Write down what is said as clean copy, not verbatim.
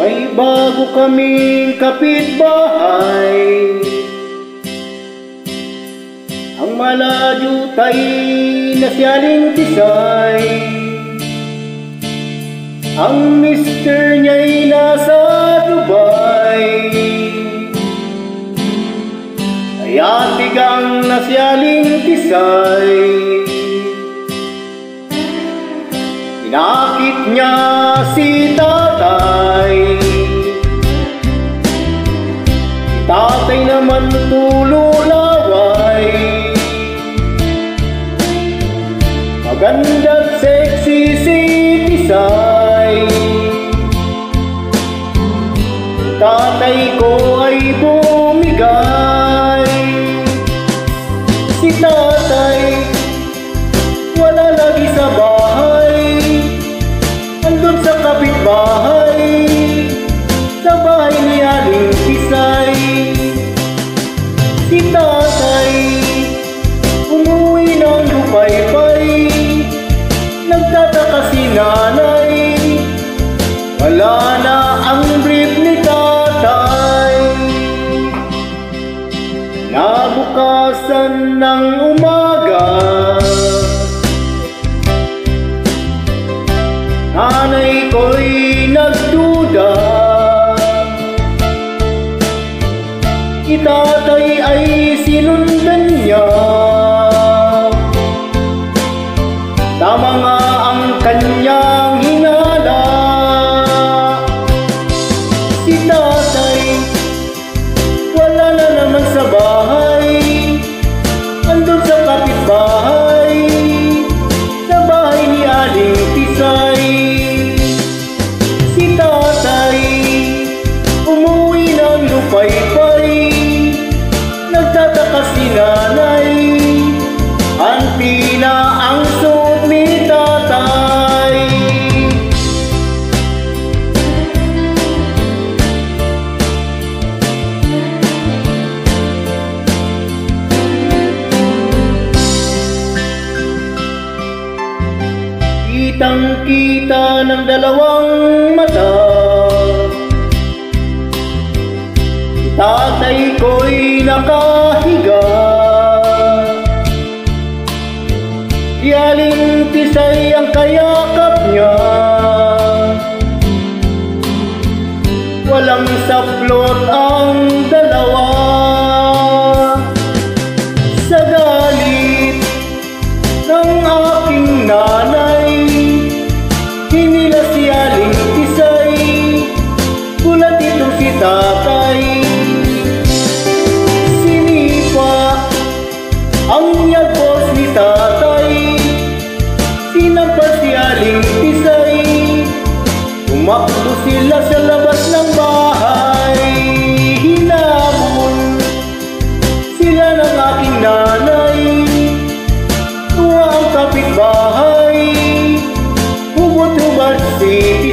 May bago kaming kapitbahay, ang malayo tay na si Aling Tisay. Ang mister niya'y nasa Dubai, kaya tigang na si Aling Tisay. Inakit niya si tatay, si tatay naman tululaway. Maganda't sexy si Tisay, tatay ko ay bumigay. Si tatay wala lagi sa bahay, andun sa kapitbahay, sa bahay ni Aling Tisay. Si tatay umuwi ng lupay-pay, nagtataka si nanay, wala na ang brief ni tatay. Nabukasan ng umaga, nanay ko'y nagduda, itatay ay sinundan niya. Tama nga ang kanyang hinala. Si tatay wala na naman sa bahay, andun sa kapitbahay, sa bahay ni Aling Tisay. Si tatay umuwi ng lupay-pay, nagtataka si nanay, anti na ang suot ni tatay. Kitang-kita ng dalawang mata, tatay ko'y nakahiga, si Aling Tisay ang kayakap niya. Walang saplot ang dalawa, sa galit ng aking nanay, hinila si Aling Tisay, gulat itong si tatay. Ang yagpos ni tatay, sinampas si Aling Tisay, tumakbo sila sa labas ng bahay. Hinabol sila ng aking nanay, tuwa ang kapitbahay, hubot-hubad si